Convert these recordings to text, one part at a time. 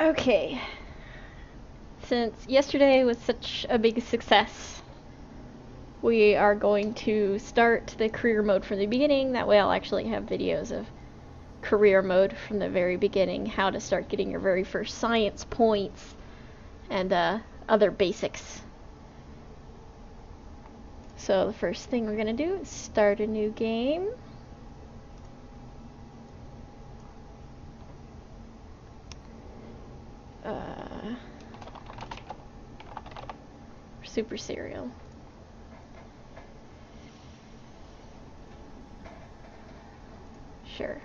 Okay, since yesterday was such a big success, we are going to start the career mode from the beginning. That way I'll actually have videos of career mode from the very beginning, how to start getting your very first science points, and other basics. So the first thing we're going to do is start a new game. Super Serial. Sure,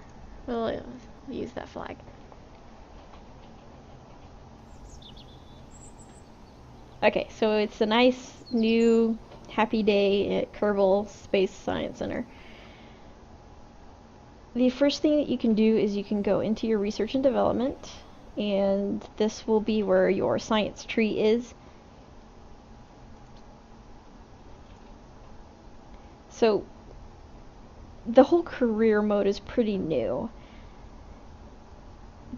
we'll use that flag. Okay, so it's a nice new happy day at Kerbal Space Science Center. The first thing that you can do is you can go into your research and development, and this will be where your science tree is. So the whole career mode is pretty new.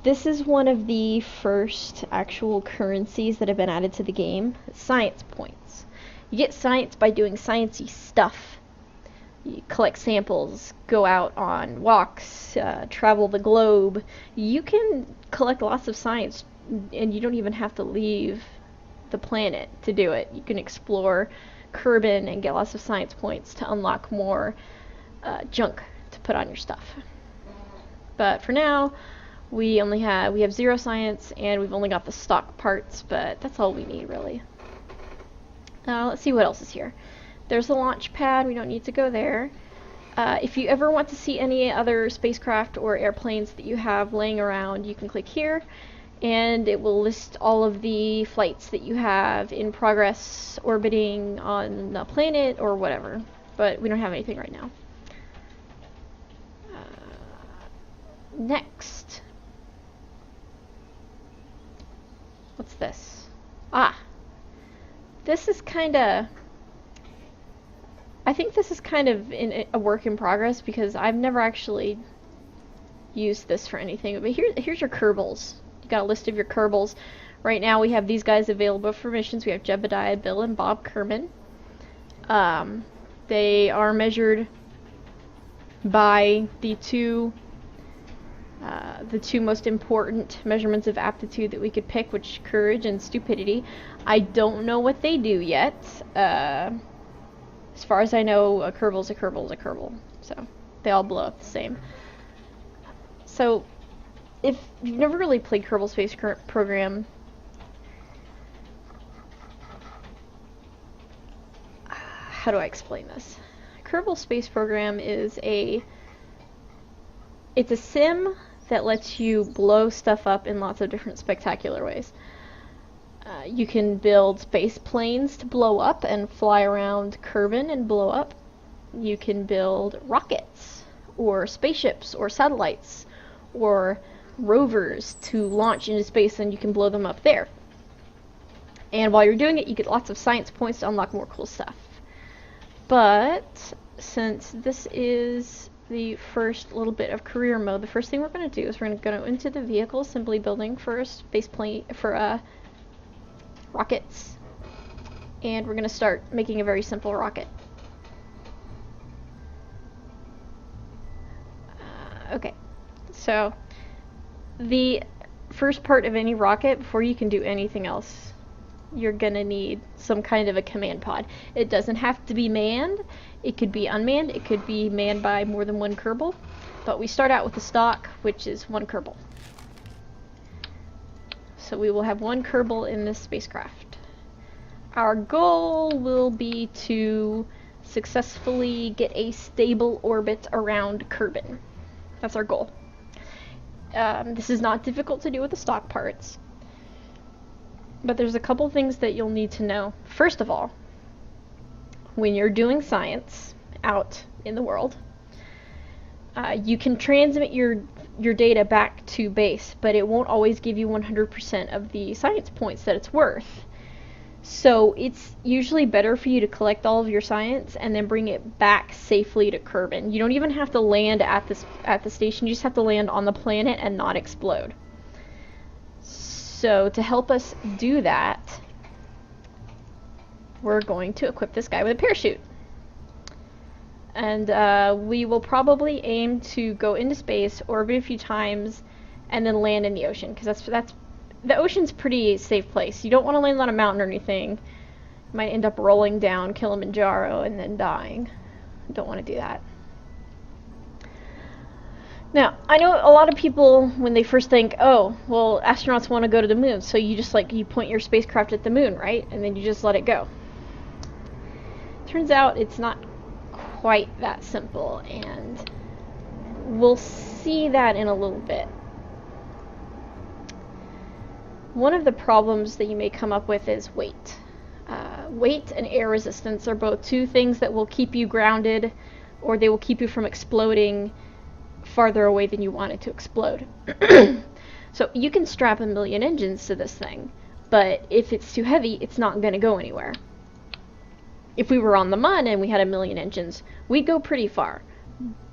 This is one of the first actual currencies that have been added to the game. Science points. You get science by doing sciencey stuff. You collect samples, go out on walks, travel the globe. You can collect lots of science, and you don't even have to leave the planet to do it. You can explore Kerbin and get lots of science points to unlock more junk to put on your stuff. But for now, we have 0 science, and we've only got the stock parts, but that's all we need really. Let's see what else is here. There's the launch pad. We don't need to go there. If you ever want to see any other spacecraft or airplanes that you have laying around, you can click here, and it will list all of the flights that you have in progress, orbiting on the planet or whatever. But we don't have anything right now. Next. What's this? This is kinda... I think this is kind of a work in progress because I've never actually used this for anything. But here's your Kerbals. You got a list of your Kerbals. Right now we have these guys available for missions. We have Jebediah, Bill, and Bob Kerbin. They are measured by the two most important measurements of aptitude that we could pick, which courage and stupidity. I don't know what they do yet. As far as I know, a Kerbal's a Kerbal's a Kerbal. So they all blow up the same. So if you've never really played Kerbal Space Program, how do I explain this? Kerbal Space Program is it's a sim that lets you blow stuff up in lots of different spectacular ways. You can build space planes to blow up and fly around Kerbin and blow up. You can build rockets, or spaceships, or satellites, or rovers to launch into space, and you can blow them up there. And while you're doing it, you get lots of science points to unlock more cool stuff. But since this is the first little bit of career mode, the first thing we're going to do is we're going to go into the vehicle assembly building for a space plane, for rockets, and we're going to start making a very simple rocket. Okay, so the first part of any rocket, before you can do anything else, you're going to need some kind of a command pod. It doesn't have to be manned. It could be unmanned. It could be manned by more than one Kerbal. But we start out with the stock, which is 1 Kerbal. So we will have 1 Kerbal in this spacecraft. Our goal will be to successfully get a stable orbit around Kerbin. That's our goal. This is not difficult to do with the stock parts. But there's a couple things that you'll need to know. First of all, when you're doing science out in the world, you can transmit your data back to base, but it won't always give you 100% of the science points that it's worth. So it's usually better for you to collect all of your science and then bring it back safely to Kerbin. You don't even have to land at the station, you just have to land on the planet and not explode. So to help us do that, we're going to equip this guy with a parachute. And we will probably aim to go into space, orbit a few times, and then land in the ocean, because that's the ocean's a pretty safe place. You don't want to land on a mountain or anything. You might end up rolling down Kilimanjaro and then dying. Don't want to do that. Now, I know a lot of people, when they first think, oh, well, astronauts want to go to the moon, so you just, you point your spacecraft at the moon, right? And then you just let it go. Turns out it's not quite that simple, and we'll see that in a little bit. One of the problems that you may come up with is weight. Weight and air resistance are both two things that will keep you grounded, or they will keep you from exploding farther away than you want it to explode. So you can strap 1,000,000 engines to this thing, but if it's too heavy, it's not going to go anywhere. If we were on the Mun and we had 1,000,000 engines, we'd go pretty far.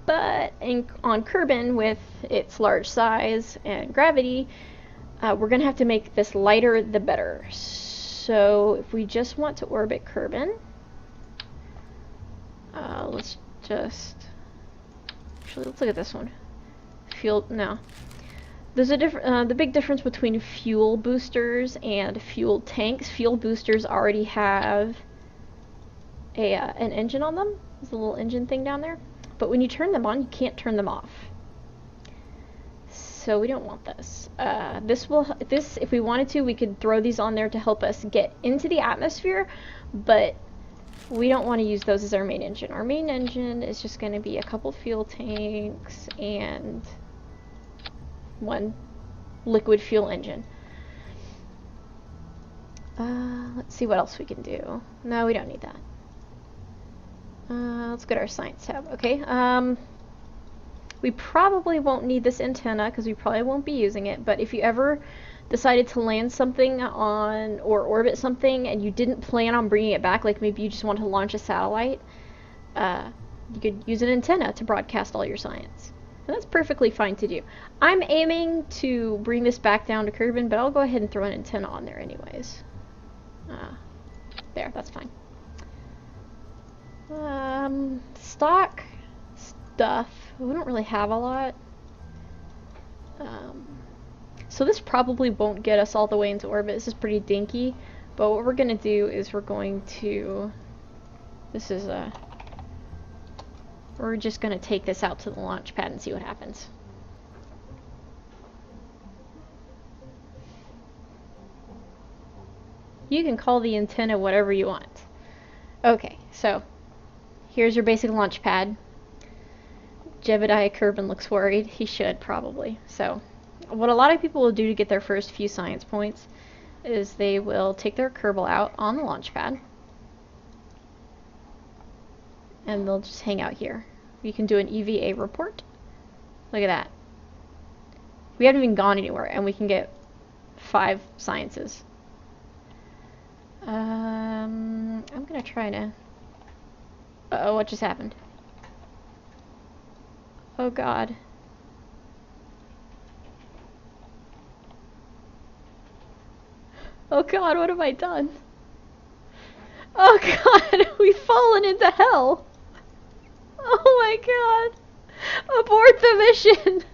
But on Kerbin, with its large size and gravity, we're going to have to make this lighter the better. So if we just want to orbit Kerbin, let's look at this one. No. There's the big difference between fuel boosters and fuel tanks. Fuel boosters already have an engine on them. There's a little engine thing down there. But when you turn them on, you can't turn them off. So we don't want this. If we wanted to, we could throw these on there to help us get into the atmosphere, but we don't want to use those as our main engine. Our main engine is just going to be a couple fuel tanks and one liquid fuel engine. Let's see what else we can do. No, we don't need that. Let's go to our science tab. Okay. We probably won't need this antenna because we probably won't be using it, but if you ever decided to land something on or orbit something and you didn't plan on bringing it back, like maybe you just want to launch a satellite, you could use an antenna to broadcast all your science. And that's perfectly fine to do. I'm aiming to bring this back down to Kerbin, but I'll go ahead and throw an antenna on there anyways. There, that's fine. Stock stuff. We don't really have a lot. So this probably won't get us all the way into orbit. This is pretty dinky. But what we're going to do is we're just going to take this out to the launch pad and see what happens. You can call the antenna whatever you want. Okay, so here's your basic launch pad. Jebediah Kerbin looks worried. He should, probably. So, what a lot of people will do to get their first few science points is they will take their Kerbal out on the launch pad. And they'll just hang out here. You can do an EVA report. Look at that. We haven't even gone anywhere, and we can get 5 sciences. I'm gonna try to... Uh-oh, what just happened? Oh god. Oh god, what have I done? Oh god, we've fallen into hell! Oh my god! Abort the mission!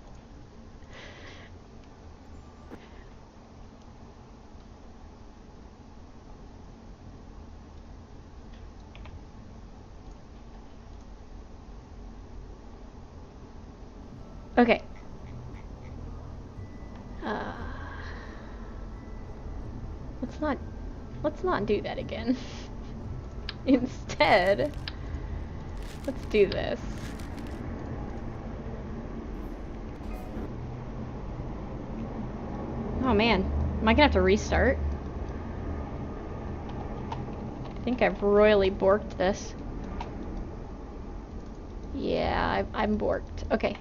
Okay. Let's not do that again. Instead, let's do this. Oh man, am I gonna have to restart? I think I've royally borked this. Yeah, I'm borked. Okay.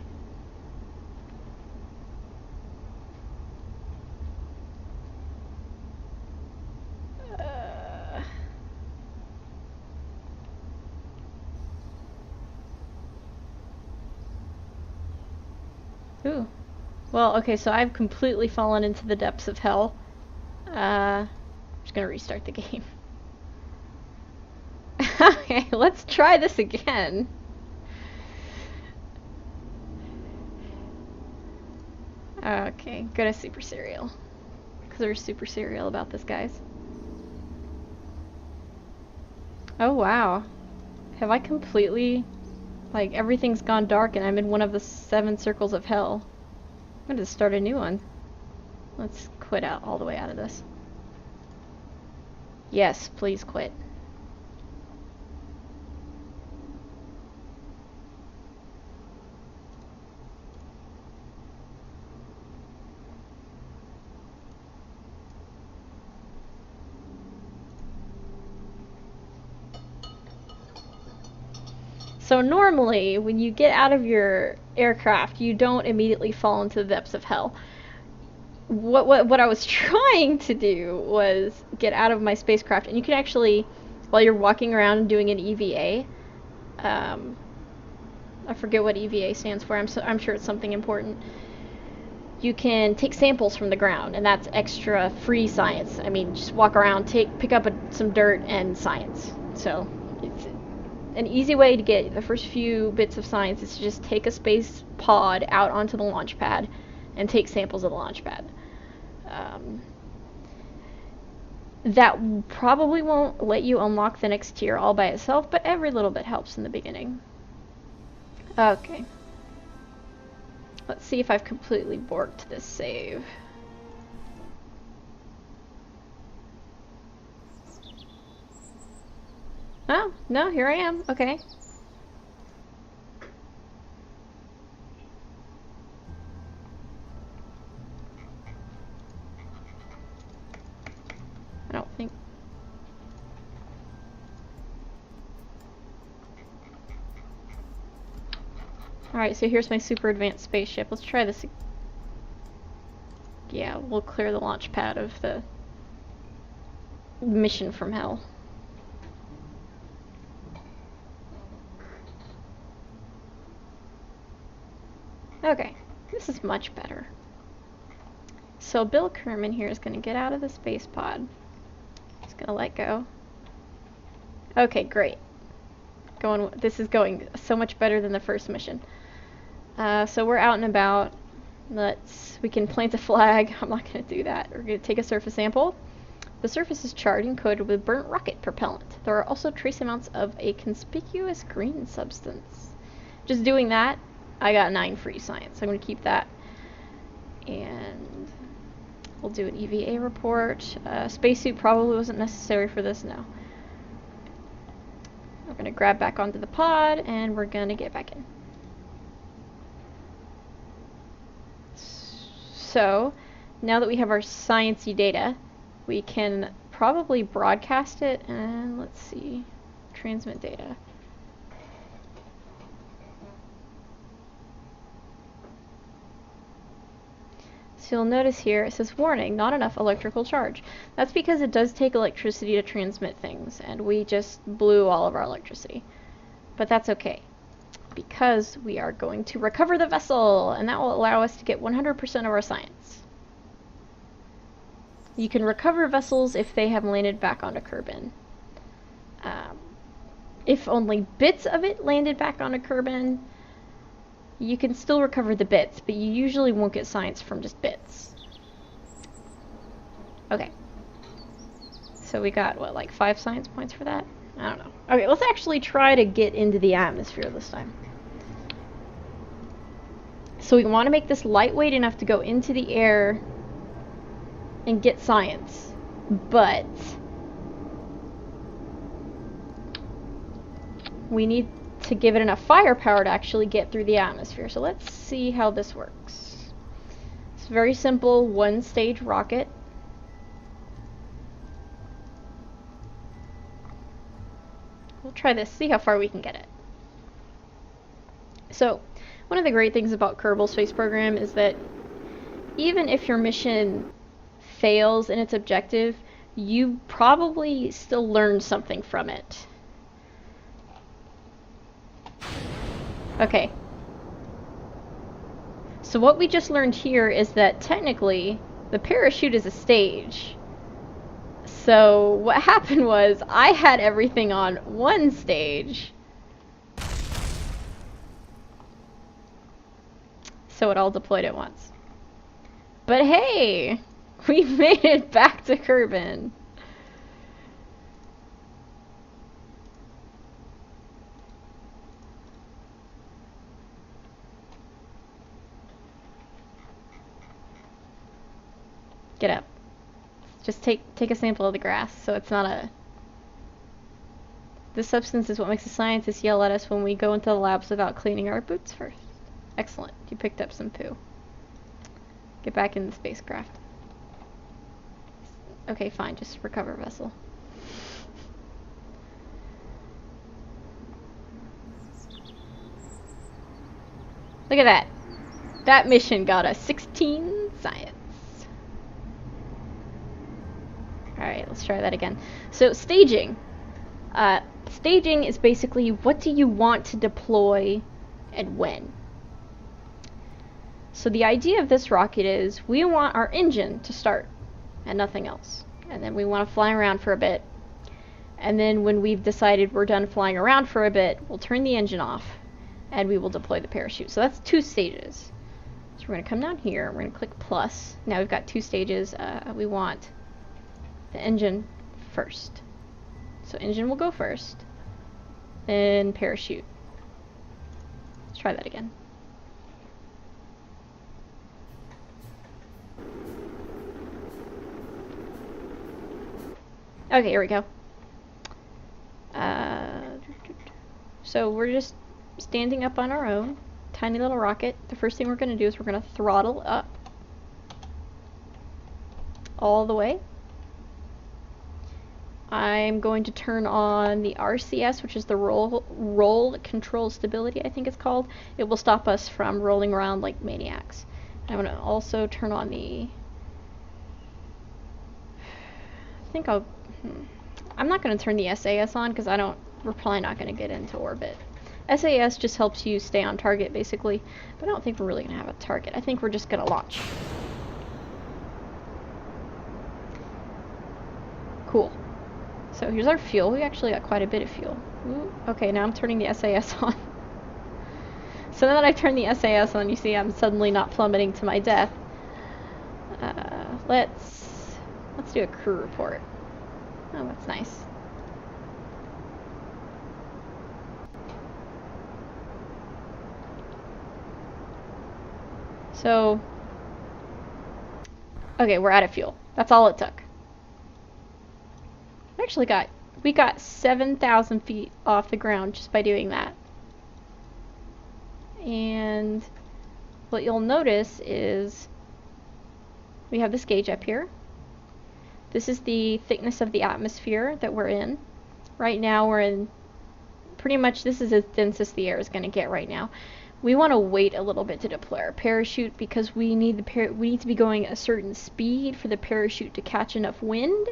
Ooh. Well, okay, so I've completely fallen into the depths of hell. I'm just gonna restart the game. Okay, let's try this again. Okay, go to Super Serial. Because we're super serial about this, guys. Oh, wow. Have I completely... Like, everything's gone dark and I'm in one of the 7 circles of hell. I'm gonna start a new one. Let's quit out all the way out of this. Yes, please quit. So normally, when you get out of your aircraft, you don't immediately fall into the depths of hell. What I was trying to do was get out of my spacecraft, and you can actually, while you're walking around and doing an EVA, I forget what EVA stands for. I'm sure it's something important. You can take samples from the ground, and that's extra free science. I mean, just walk around, pick up some dirt and science. So it's an easy way to get the first few bits of science is to just take a space pod out onto the launch pad and take samples of the launch pad. That probably won't let you unlock the next tier all by itself, but every little bit helps in the beginning. Okay. Let's see if I've completely borked this save. Oh, no, here I am. Okay. I don't think... Alright, so here's my super advanced spaceship. Let's try this. Yeah, we'll clear the launch pad of the mission from hell. Okay, this is much better. So Bill Kerbin here is going to get out of the space pod. He's going to let go. Okay, great. This is going so much better than the first mission. So we're out and about. We can plant a flag. I'm not going to do that. We're going to take a surface sample. The surface is charred and coated with burnt rocket propellant. There are also trace amounts of a conspicuous green substance. Just doing that, I got 9 free science. I'm going to keep that. And we'll do an EVA report. Spacesuit probably wasn't necessary for this, no. We're going to grab back onto the pod, and we're going to get back in. So, now that we have our sciencey data, we can probably broadcast it, and let's see, transmit data. So you'll notice here it says warning, not enough electrical charge. That's because it does take electricity to transmit things, and we just blew all of our electricity. But that's okay, because we are going to recover the vessel, and that will allow us to get 100% of our science. You can recover vessels if they have landed back onto Kerbin. If only bits of it landed back onto Kerbin, you can still recover the bits, but you usually won't get science from just bits. Okay. So we got, what, like 5 science points for that? I don't know. Okay, let's actually try to get into the atmosphere this time. So we want to make this lightweight enough to go into the air and get science. But we need to give it enough firepower to actually get through the atmosphere. So let's see how this works. It's a very simple 1-stage rocket. We'll try this, see how far we can get it. So, one of the great things about Kerbal Space Program is that even if your mission fails in its objective, you probably still learned something from it. Okay. So what we just learned here is that technically the parachute is a stage. So what happened was I had everything on one stage, so it all deployed at once. But hey, we made it back to Kerbin. Get up. Just take a sample of the grass, so it's not a... This substance is what makes the scientists yell at us when we go into the labs without cleaning our boots first. Excellent. You picked up some poo. Get back in the spacecraft. Okay, fine. Just recover vessel. Look at that. That mission got us 16 science. Alright, let's try that again. So, staging. Staging is basically what do you want to deploy and when. So the idea of this rocket is we want our engine to start and nothing else. And then we want to fly around for a bit. And then when we've decided we're done flying around for a bit, we'll turn the engine off and we will deploy the parachute. So that's 2 stages. So we're going to come down here, we're going to click plus. Now we've got 2 stages. We want the engine first. So engine will go first, then parachute. Let's try that again. Okay, here we go. So we're just standing up on our own, tiny little rocket. The first thing we're going to do is we're going to throttle up all the way. I'm going to turn on the RCS, which is the roll control stability, I think it's called. It will stop us from rolling around like maniacs. I'm going to also turn on the... I'm not going to turn the SAS on because we're probably not going to get into orbit. SAS just helps you stay on target, basically. But I don't think we're really going to have a target. I think we're just going to launch. Cool. So here's our fuel. We actually got quite a bit of fuel. Ooh, okay, now I'm turning the SAS on. So now that I turn the SAS on, you see I'm suddenly not plummeting to my death. Let's do a crew report. Oh, that's nice. So, okay, we're out of fuel. That's all it took. We got 7,000 feet off the ground just by doing that. And what you'll notice is we have this gauge up here. This is the thickness of the atmosphere that we're in. Right now we're in pretty much, this is as dense as the air is going to get right now. We want to wait a little bit to deploy our parachute because we need to be going a certain speed for the parachute to catch enough wind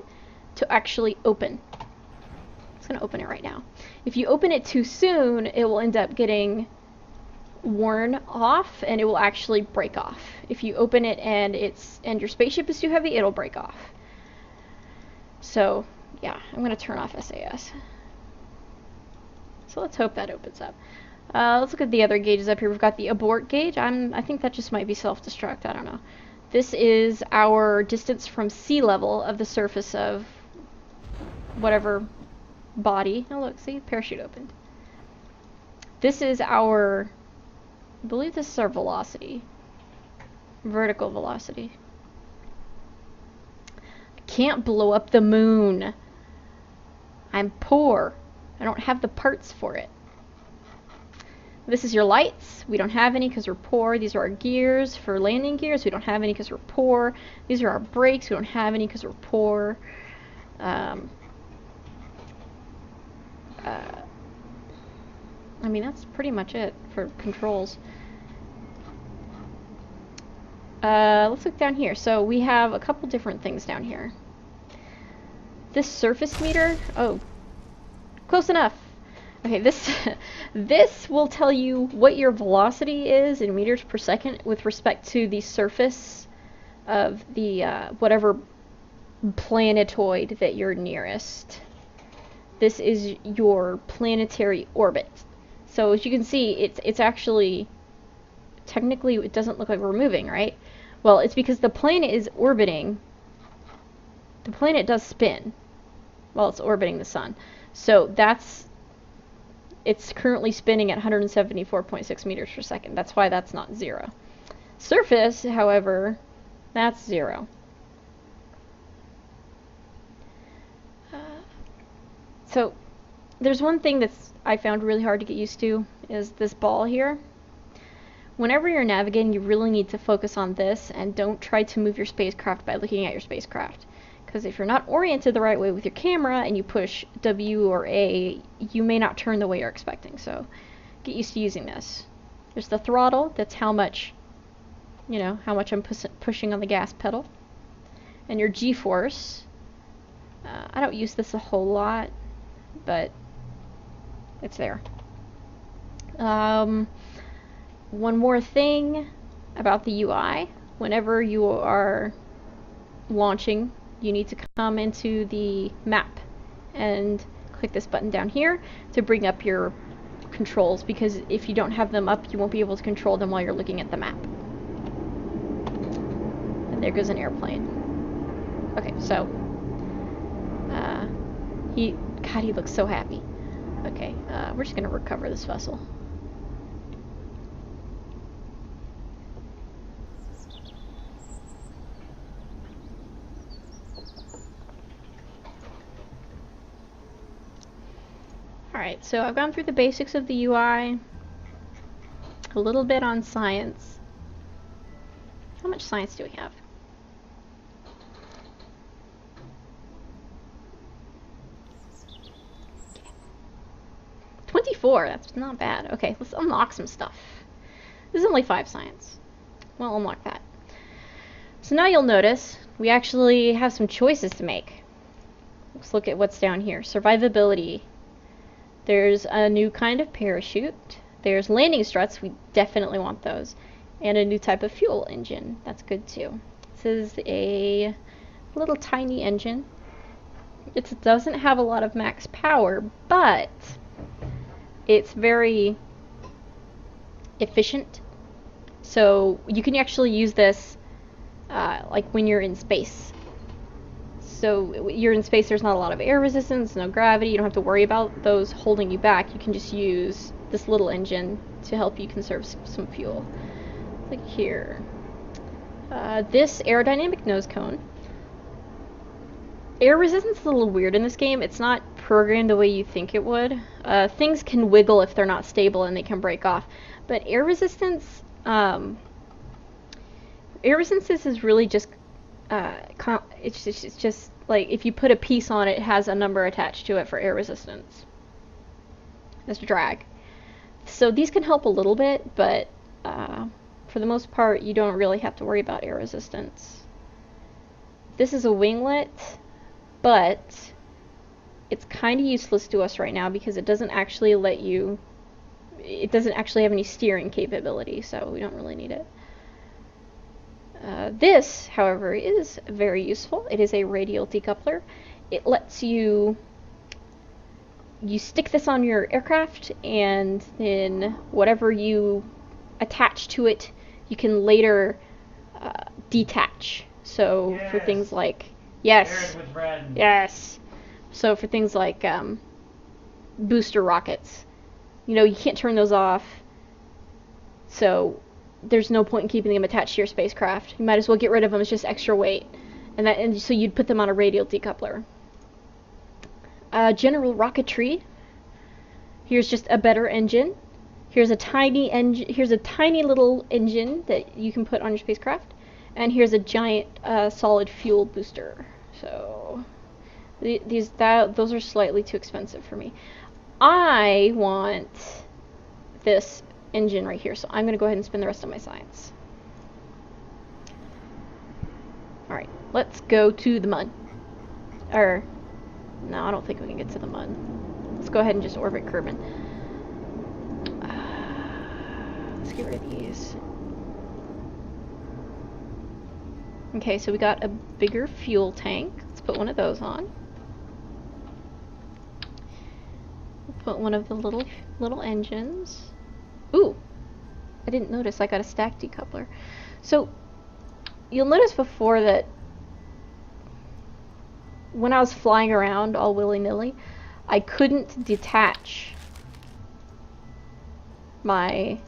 to actually open. It's going to open it right now. If you open it too soon, it will end up getting worn off and it will actually break off. If you open it and your spaceship is too heavy, it'll break off. So, yeah, I'm going to turn off SAS. So let's hope that opens up. Let's look at the other gauges up here. We've got the abort gauge. I think that just might be self-destruct. I don't know. This is our distance from sea level of the surface of whatever body. Oh, look, see? Parachute opened. This is our... I believe this is our velocity. Vertical velocity. I can't blow up the moon. I'm poor. I don't have the parts for it. This is your lights. We don't have any because we're poor. These are our gears for landing gears. We don't have any because we're poor. These are our brakes. We don't have any because we're poor. I mean, that's pretty much it for controls. Let's look down here. So we have a couple different things down here. This surface meter. Oh, close enough. Okay, this will tell you what your velocity is in meters per second with respect to the surface of the whatever planetoid that you're nearest. This is your planetary orbit. So as you can see, it's actually, technically it doesn't look like we're moving, right? Well, it's because the planet is orbiting. The planet does spin while it's orbiting the sun. So it's currently spinning at 174.6 meters per second. That's why that's not 0. Surface, however, that's 0. So there's one thing that's I found really hard to get used to, is this ball here. Whenever you're navigating, you really need to focus on this, and don't try to move your spacecraft by looking at your spacecraft. Because if you're not oriented the right way with your camera and you push W or A, you may not turn the way you're expecting. So get used to using this. There's the throttle. That's how much, how much I'm pushing on the gas pedal. And your G-force. I don't use this a whole lot, but it's there. One more thing about the UI. Whenever you are launching, you need to come into the map and click this button down here to bring up your controls, because if you don't have them up, you won't be able to control them while you're looking at the map. And there goes an airplane. Okay, so he looks so happy. Okay, we're just gonna recover this vessel. Alright, so I've gone through the basics of the UI, a little bit on science. How much science do we have? Okay. 24, that's not bad. Okay, let's unlock some stuff. This is only 5 science. We'll unlock that. So now you'll notice we actually have some choices to make. Let's look at what's down here. Survivability. There's a new kind of parachute. There's landing struts. We definitely want those. And a new type of fuel engine. That's good too. This is a little tiny engine. It doesn't have a lot of max power, but it's very efficient. So you can actually use this like when you're in space. So you're in space, there's not a lot of air resistance, no gravity, you don't have to worry about those holding you back. You can just use this little engine to help you conserve some fuel. Like here. This aerodynamic nose cone. Air resistance is a little weird in this game. It's not programmed the way you think it would. Things can wiggle if they're not stable and they can break off. But air resistance is really just it's just like if you put a piece on it, it has a number attached to it for air resistance. It's drag. So these can help a little bit, but for the most part, you don't really have to worry about air resistance. This is a winglet, but it's kind of useless to us right now because it doesn't actually it doesn't actually have any steering capability, so we don't really need it. This, however, is very useful. It is a radial decoupler. It lets you stick this on your aircraft, and then whatever you attach to it, you can later detach. So yes. For things like yes. So for things like booster rockets, you can't turn those off. So there's no point in keeping them attached to your spacecraft. You might as well get rid of them. It's just extra weight. And so you'd put them on a radial decoupler. General rocketry. Here's just a better engine. Here's a tiny little engine that you can put on your spacecraft. And here's a giant solid fuel booster. So those are slightly too expensive for me. I want this engine right here, so I'm going to go ahead and spend the rest of my science. Alright, let's go to the mud. No, I don't think we can get to the mud. Let's go ahead and just orbit Kerbin. Let's get rid of these. Okay, so we got a bigger fuel tank. Let's put one of those on. We'll put one of the little engines. Ooh, I didn't notice I got a stack decoupler. So you'll notice before that when I was flying around all willy-nilly, I couldn't detach my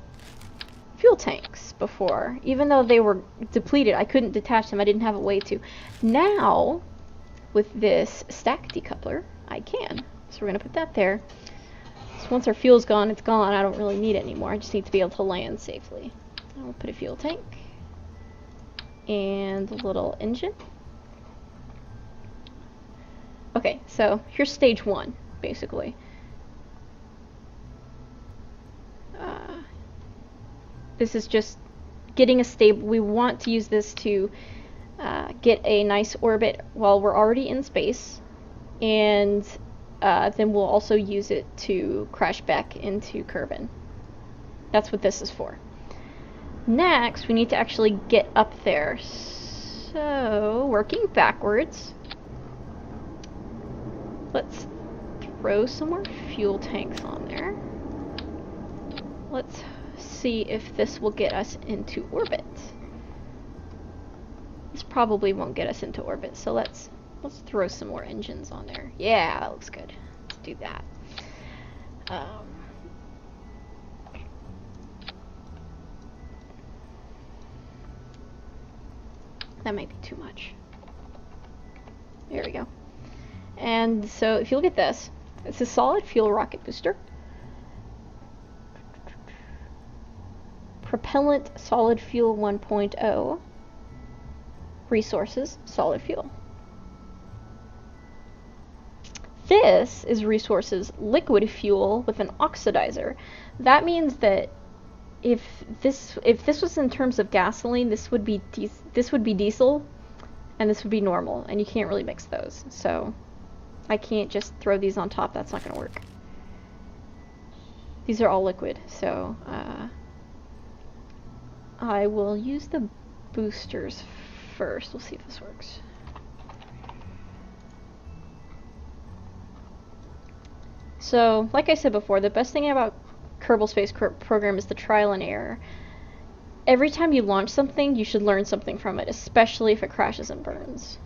fuel tanks before. Even though they were depleted, I couldn't detach them. I didn't have a way to. Now, with this stack decoupler, I can. So we're going to put that there. So once our fuel's gone, it's gone. I don't really need it anymore. I just need to be able to land safely. And we'll put a fuel tank. And a little engine. Okay, so here's stage 1, basically. This is just getting a stable. We want to use this to get a nice orbit while we're already in space, and then we'll also use it to crash back into Kerbin. That's what this is for. Next, we need to actually get up there. So, working backwards, let's throw some more fuel tanks on there. Let's see if this will get us into orbit. This probably won't get us into orbit, so let's throw some more engines on there. Yeah, that looks good. Let's do that. That might be too much. There we go. And so if you look at this, it's a solid fuel rocket booster. Propellant solid fuel 1.0. Resources solid fuel. This is resources liquid fuel with an oxidizer. That means that if this was in terms of gasoline, this would be diesel, and this would be normal, and you can't really mix those. So I can't just throw these on top. That's not going to work. These are all liquid, so I will use the boosters first. We'll see if this works. So, like I said before, the best thing about Kerbal Space Program is the trial and error. Every time you launch something, you should learn something from it, especially if it crashes and burns.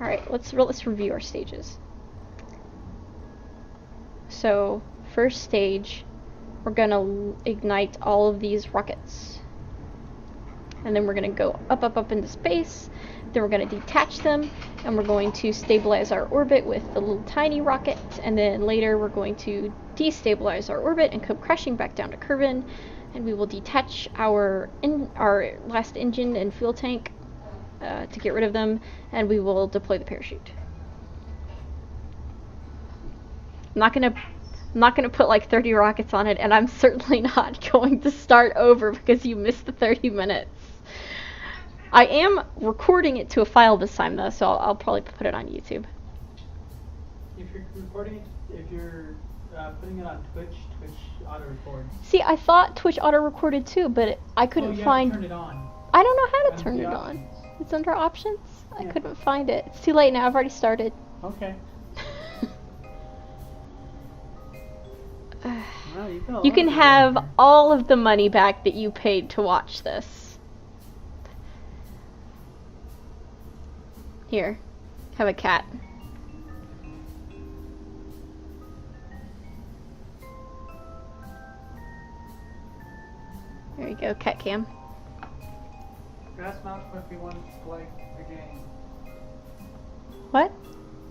Alright, let's review our stages. So, first stage, we're gonna ignite all of these rockets. And then we're gonna go up into space. Then we're gonna detach them, and we're going to stabilize our orbit with the little tiny rocket. And then later we're going to destabilize our orbit and come crashing back down to Kerbin. And we will detach our last engine and fuel tank to get rid of them, and we will deploy the parachute. I'm not gonna put like 30 rockets on it, and I'm certainly not going to start over because you missed the 30 minutes. I am recording it to a file this time though, so I'll probably put it on YouTube. If you're recording it, if you're putting it on Twitch auto records. See, I thought Twitch auto recorded too, but I couldn't find. Turn it on. I don't know how to turn it on. It's under options. Yeah. I couldn't find it. It's too late now. I've already started. Okay. You can have all of the money back that you paid to watch this. Here, have a cat. There you go, cat cam. Grass Mountain if he wants to play the game. What?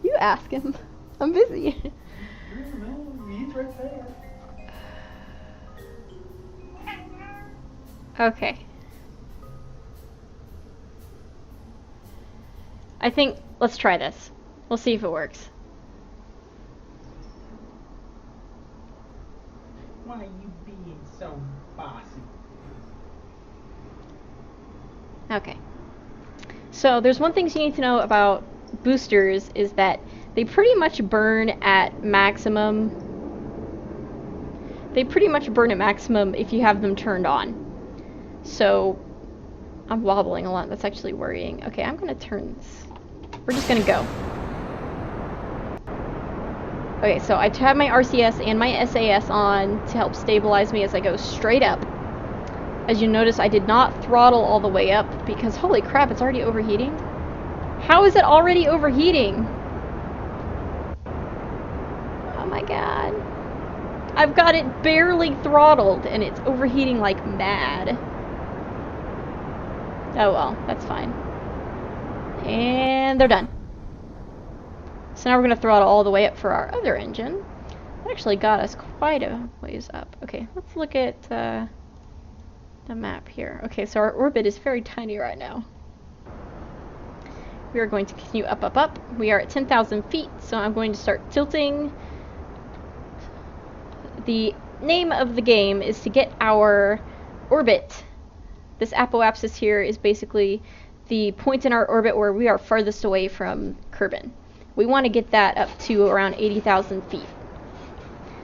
You ask him. I'm busy. He's right there. Okay. I think, let's try this. We'll see if it works. Why are you being so bossy? Okay. So there's one thing you need to know about boosters is that they pretty much burn at maximum. They pretty much burn at maximum if you have them turned on. So I'm wobbling a lot. That's actually worrying. Okay, I'm gonna turn this We're just gonna go. Okay, so I have my RCS and my SAS on to help stabilize me as I go straight up. As you notice, I did not throttle all the way up because holy crap, it's already overheating. How is it already overheating? Oh my god. I've got it barely throttled and it's overheating like mad. Oh well, that's fine. And they're done. So now we're going to throttle all the way up for our other engine. It actually got us quite a ways up. Okay, let's look at the map here. Okay, so our orbit is very tiny right now. We are going to continue up, up, up. We are at 10,000 feet, so I'm going to start tilting. The name of the game is to get our orbit. This apoapsis here is basically the point in our orbit where we are farthest away from Kerbin. We want to get that up to around 80,000 feet.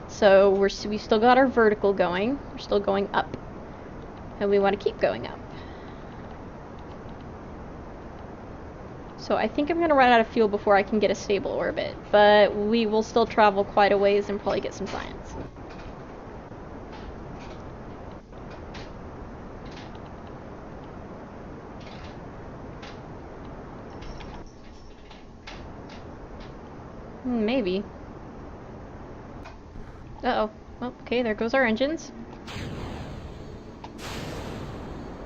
So we've still got our vertical going. We're still going up. And we want to keep going up. So I think I'm going to run out of fuel before I can get a stable orbit. But we will still travel quite a ways and probably get some science. Maybe. Uh-oh. Well, okay, there goes our engines.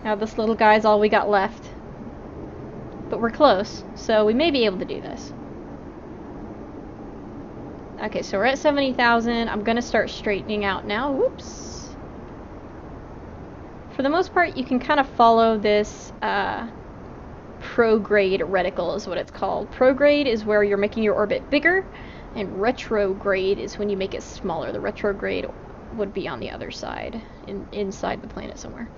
Now this little guy's all we got left. But we're close, so we may be able to do this. Okay, so we're at 70,000. I'm gonna start straightening out now. Whoops. For the most part, you can kind of follow this, prograde reticle is what it's called. Prograde is where you're making your orbit bigger, and retrograde is when you make it smaller. The retrograde would be on the other side, inside the planet somewhere.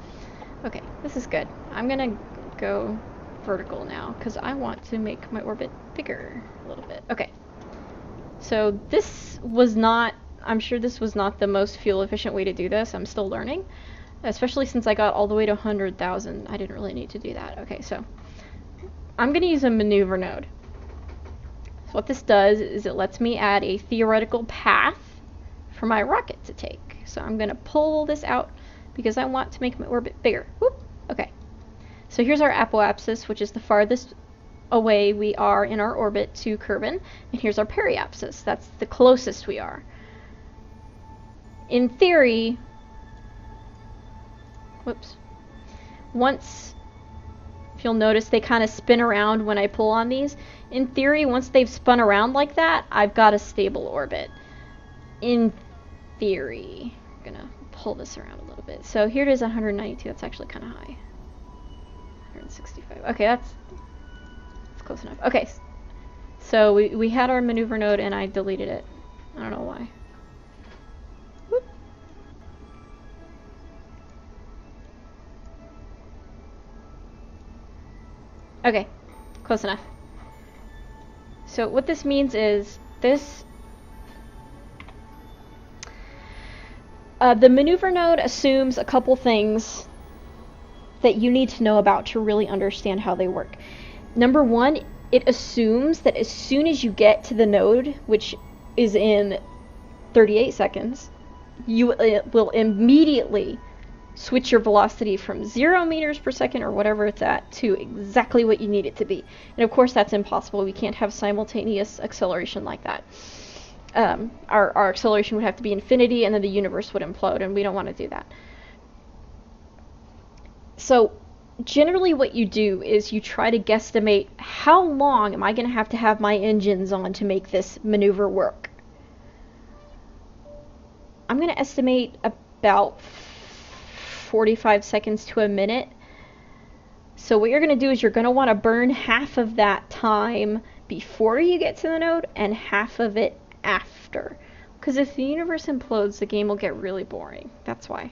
Okay, this is good. I'm gonna go vertical now, because I want to make my orbit bigger a little bit. Okay. So this was not, I'm sure this was not the most fuel efficient way to do this. I'm still learning, especially since I got all the way to 100,000. I didn't really need to do that. Okay, so I'm going to use a maneuver node. So what this does is it lets me add a theoretical path for my rocket to take. So I'm going to pull this out because I want to make my orbit bigger. Whoop. Okay. So here's our apoapsis, which is the farthest away we are in our orbit to Kerbin. And here's our periapsis. That's the closest we are. In theory, whoops. Once, if you'll notice, they kind of spin around when I pull on these. In theory, once they've spun around like that, I've got a stable orbit. In theory. I'm gonna pull this around a little bit. So here it is 192. That's actually kind of high. 165. Okay, that's close enough. Okay, so we had our maneuver node and I deleted it. I don't know why. Whoop. Okay, close enough. So what this means is this, the maneuver node assumes a couple things that you need to know about to really understand how they work. Number one, it assumes that as soon as you get to the node, which is in 38 seconds, you will immediately switch your velocity from 0 meters per second or whatever it's at to exactly what you need it to be. And of course that's impossible. We can't have simultaneous acceleration like that. Our acceleration would have to be infinity and then the universe would implode, and we don't want to do that. So generally what you do is you try to guesstimate how long am I going to have my engines on to make this maneuver work. I'm going to estimate about 45 seconds to a minute. So what you're going to do is you're going to want to burn half of that time before you get to the node and half of it after. Because if the universe implodes, the game will get really boring. That's why.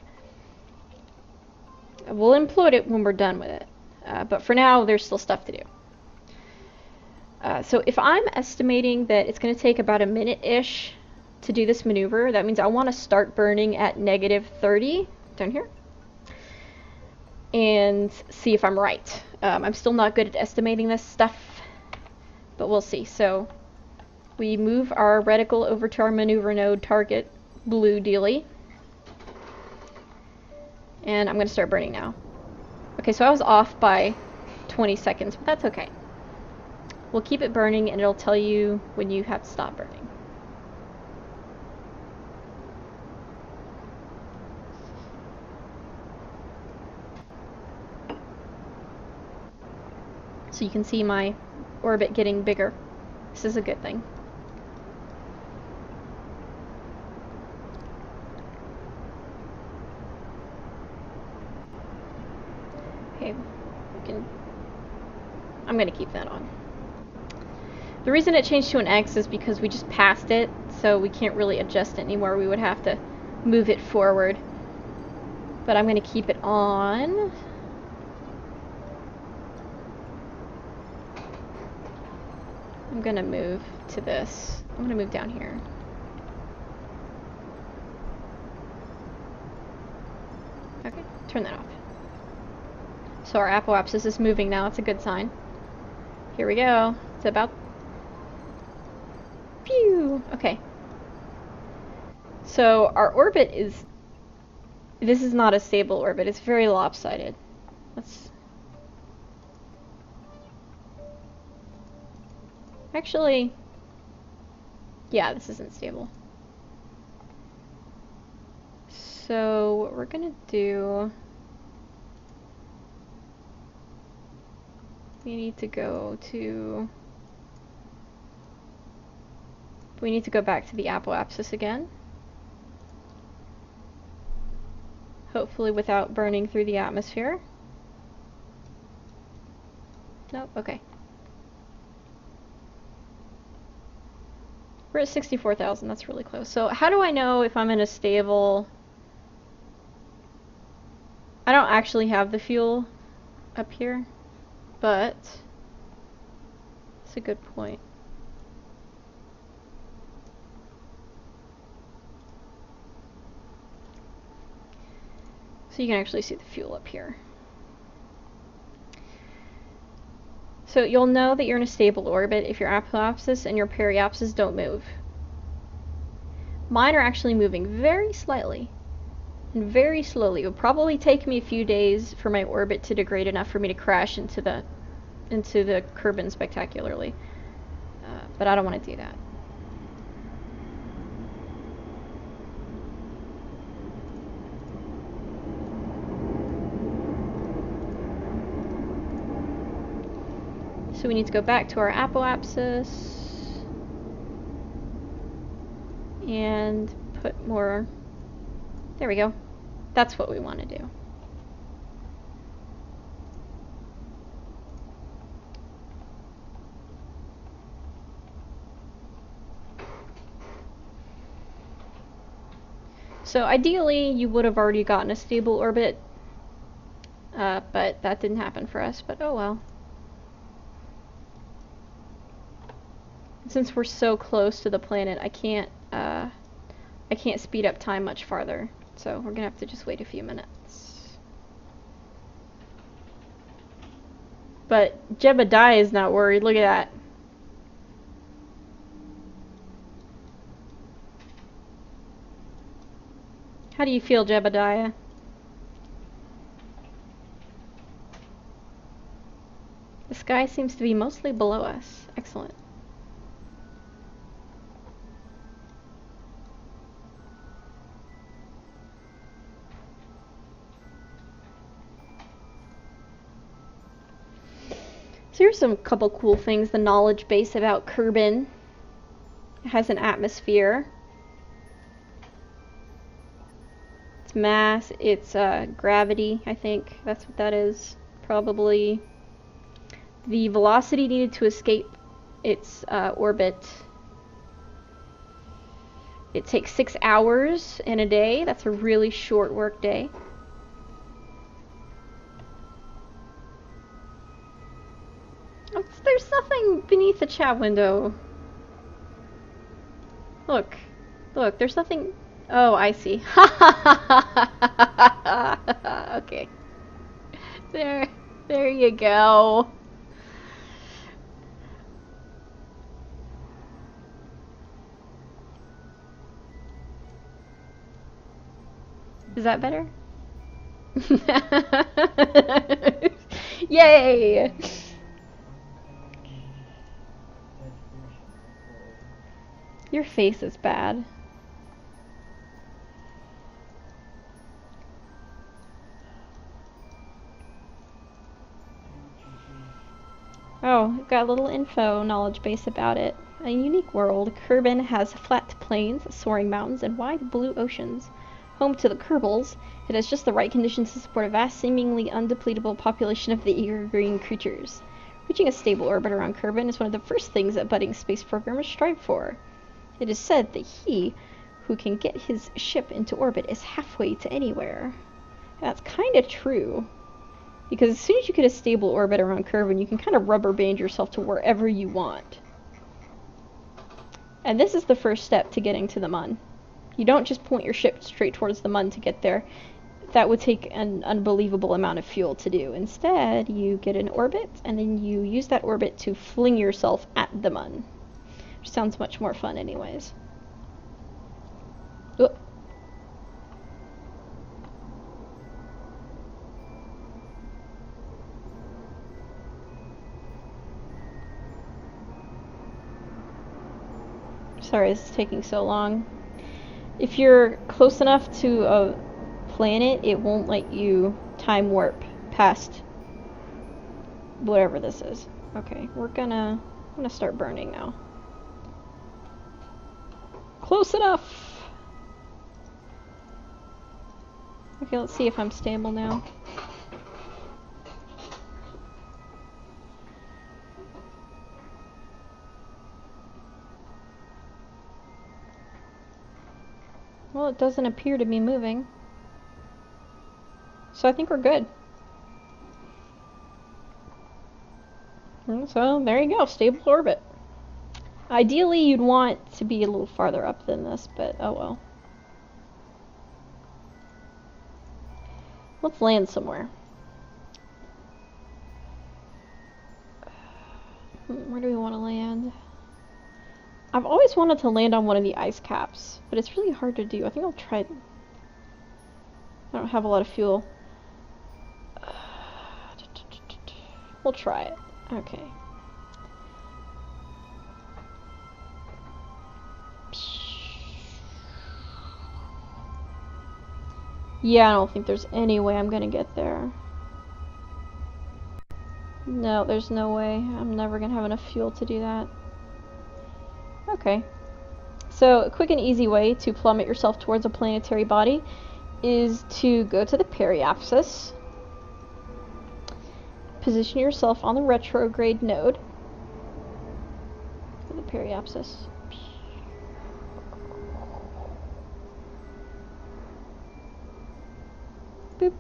We'll implode it when we're done with it. But for now, there's still stuff to do. So if I'm estimating that it's going to take about a minute-ish to do this maneuver, that means I want to start burning at -30 down here. And see if I'm right. I'm still not good at estimating this stuff. but we'll see. So we move our reticle over to our maneuver node target blue dealy. And I'm going to start burning now. Okay, so I was off by 20 seconds, but that's okay. We'll keep it burning and it'll tell you when you have to stop burning. So you can see my orbit getting bigger. This is a good thing. Okay, I'm gonna keep that on. The reason it changed to an X is because we just passed it, so we can't really adjust it anymore. We would have to move it forward. But I'm gonna keep it on. I'm gonna move to this. I'm gonna move down here. Okay, turn that off. So our apoapsis is moving now. It's a good sign. Here we go. It's about... Pew! Okay. So our orbit is... This is not a stable orbit. It's very lopsided. Let's... Actually... Yeah, this isn't stable. So what we're gonna do... We need to go back to the apoapsis again. Hopefully without burning through the atmosphere. Nope, okay. We're at 64,000, that's really close. So how do I know if I'm in a stable... I don't actually have the fuel up here. But it's a good point. So you can actually see the fuel up here. So you'll know that you're in a stable orbit if your apoapsis and your periapsis don't move. Mine are actually moving very slightly and very slowly. It would probably take me a few days for my orbit to degrade enough for me to crash into the Kerbin spectacularly. But I don't want to do that. So we need to go back to our apoapsis and put more... There we go. That's what we want to do. So ideally, you would have already gotten a stable orbit, but that didn't happen for us, but oh well. Since we're so close to the planet, I can't speed up time much farther, so we're gonna have to just wait a few minutes. But Jebediah is not worried, look at that. How do you feel, Jebediah? The sky seems to be mostly below us. Excellent. So here's some couple cool things. The knowledge base about Kerbin. It has an atmosphere. Its mass, its gravity, I think that's what that is. Probably the velocity needed to escape its orbit. It takes 6 hours in a day. That's a really short work day. There's nothing beneath the chat window. Look, there's nothing. Oh, I see. Okay. There you go. Is that better? Yay! Your face is bad. Oh, we've got a little info knowledge base about it. A unique world, Kerbin has flat plains, soaring mountains, and wide blue oceans. Home to the Kerbals, it has just the right conditions to support a vast, seemingly undepletable population of the eager green creatures. Reaching a stable orbit around Kerbin is one of the first things that budding space programmers strive for. It is said that he who can get his ship into orbit is halfway to anywhere. And that's kind of true. Because as soon as you get a stable orbit around Kerbin, you can kind of rubber band yourself to wherever you want. And this is the first step to getting to the Mun. You don't just point your ship straight towards the Mun to get there. That would take an unbelievable amount of fuel to do. Instead, you get an orbit, and then you use that orbit to fling yourself at the Mun. Which sounds much more fun anyways. Oh. Sorry, this is taking so long. If you're close enough to a planet, it won't let you time warp past whatever this is. Okay, I'm gonna start burning now. Close enough! Okay, let's see if I'm stable now. Well, it doesn't appear to be moving. So I think we're good. So there you go, stable orbit. Ideally, you'd want to be a little farther up than this, but oh well. Let's land somewhere. Where do we want to land? I've always wanted to land on one of the ice caps, but it's really hard to do. I think I'll try it. I don't have a lot of fuel. We'll try it. Okay. Yeah, I don't think there's any way I'm gonna get there. No, there's no way. I'm never gonna have enough fuel to do that. Okay. So, a quick and easy way to plummet yourself towards a planetary body is to go to the periapsis, position yourself on the retrograde node for the periapsis. Boop.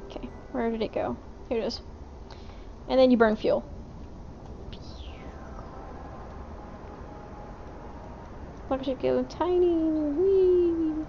Okay, where did it go? Here it is. And then you burn fuel. Look, should go tiny. Wee.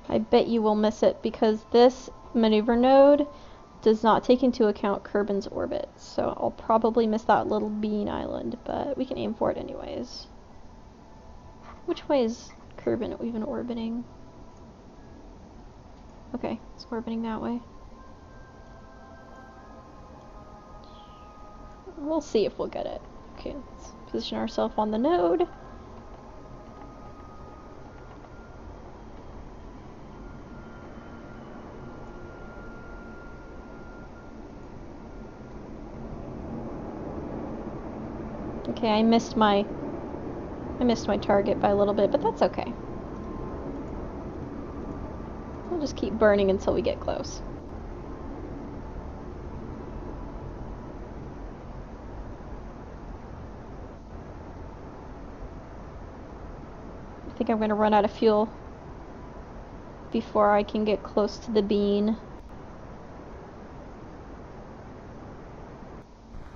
I bet you will miss it because this maneuver node does not take into account Kerbin's orbit, so I'll probably miss that little bean island, but we can aim for it anyways. Which way is Kerbin even orbiting? Okay, it's orbiting that way. We'll see if we'll get it. Okay, let's position ourselves on the node. Okay, I missed my target by a little bit, but that's okay. We'll just keep burning until we get close. I think I'm going to run out of fuel before I can get close to the bean.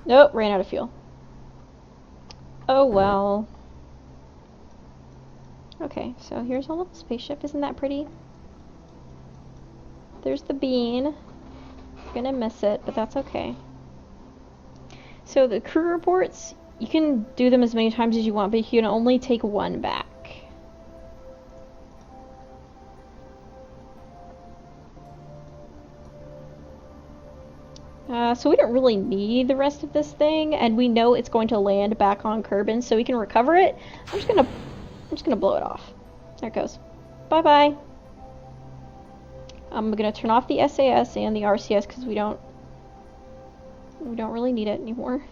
Nope, ran out of fuel. Oh well. Okay, so here's our little spaceship. Isn't that pretty? There's the bean. I'm gonna miss it, but that's okay. So the crew reports, you can do them as many times as you want, but you can only take one back. So we don't really need the rest of this thing, and we know it's going to land back on Kerbin, so we can recover it. I'm just gonna blow it off. There it goes. Bye bye. I'm gonna turn off the SAS and the RCS because we don't really need it anymore.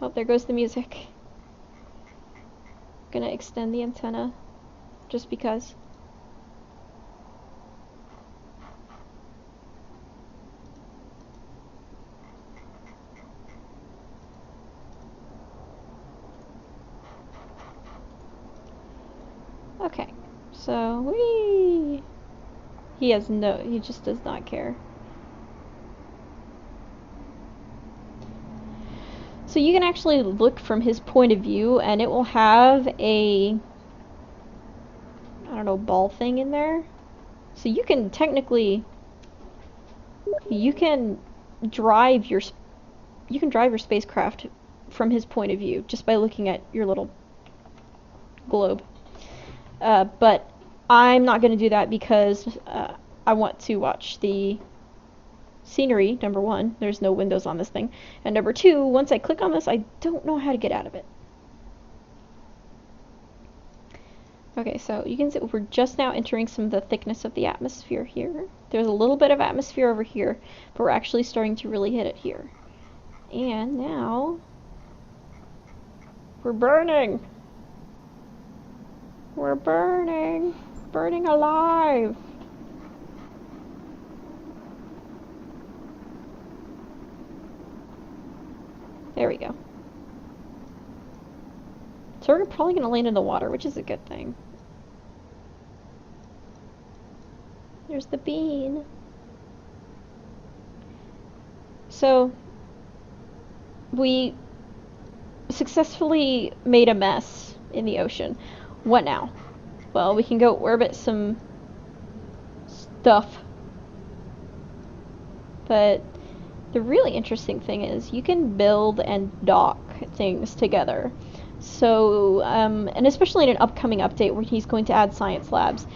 Oh, there goes the music. Gonna extend the antenna just because. Okay, so whee! He just does not care. So you can actually look from his point of view, and it will have a, I don't know, ball thing in there. So you can technically, you can drive your spacecraft from his point of view just by looking at your little globe. But I'm not going to do that because I want to watch the scenery, number one. There's no windows on this thing. And number two, once I click on this, I don't know how to get out of it. Okay, so you can see we're just now entering some of the thickness of the atmosphere here. There's a little bit of atmosphere over here, but we're actually starting to really hit it here. And now we're burning. We're burning. Burning alive. There we go. So we're probably going to land in the water, which is a good thing. There's the bean. So we successfully made a mess in the ocean. What now? Well, we can go orbit some stuff. But the really interesting thing is you can build and dock things together. So, and especially in an upcoming update where he's going to add science labs,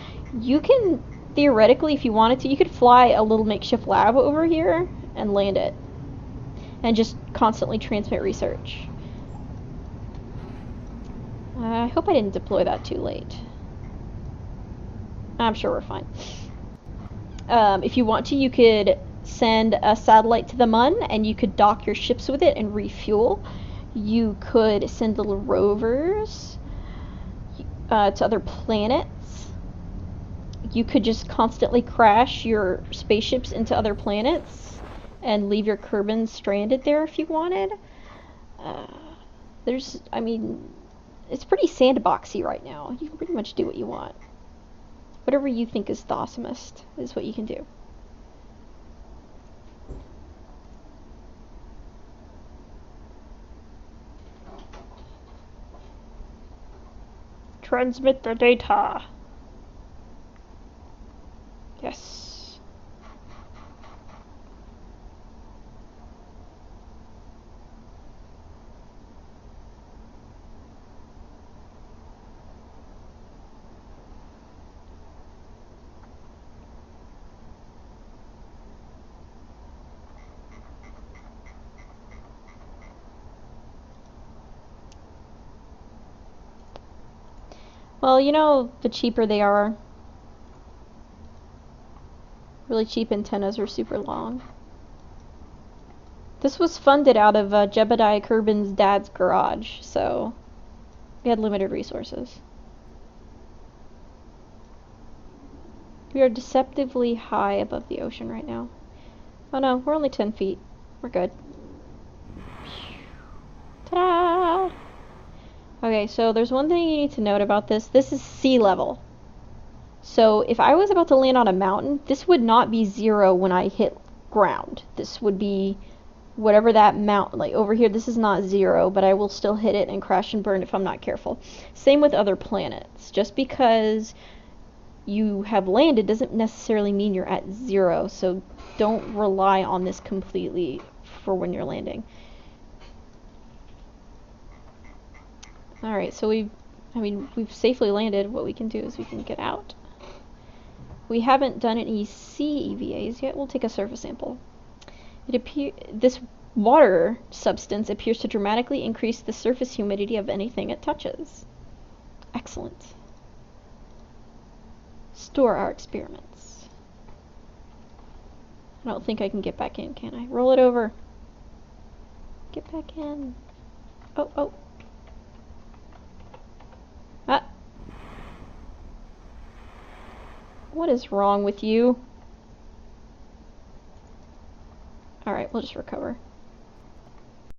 you can, theoretically, if you wanted to, you could fly a little makeshift lab over here and land it. And just constantly transmit research. I hope I didn't deploy that too late. I'm sure we're fine. If you want to, you could send a satellite to the Mun, and you could dock your ships with it and refuel. You could send little rovers to other planets. You could just constantly crash your spaceships into other planets and leave your Kerbin stranded there if you wanted. I mean, it's pretty sandboxy right now. You can pretty much do what you want. Whatever you think is the awesomest is what you can do. Transmit the data. Yes. Well, you know, the cheaper they are. Really cheap antennas are super long. This was funded out of Jebediah Kerbin's dad's garage, so we had limited resources. We are deceptively high above the ocean right now. Oh no, we're only 10 feet. We're good. Ta-da! Okay, so there's one thing you need to note about this. This is sea level. So if I was about to land on a mountain, this would not be 0 when I hit ground. This would be whatever that mount, like over here, this is not 0, but I will still hit it and crash and burn if I'm not careful. Same with other planets. Just because you have landed doesn't necessarily mean you're at 0, so don't rely on this completely for when you're landing. Alright, so we've safely landed. What we can do is we can get out. We haven't done any sea EVAs yet. We'll take a surface sample. This water substance appears to dramatically increase the surface humidity of anything it touches. Excellent. Store our experiments. I don't think I can get back in, can I? Roll it over. Get back in. Oh. Ah. What is wrong with you? Alright, we'll just recover.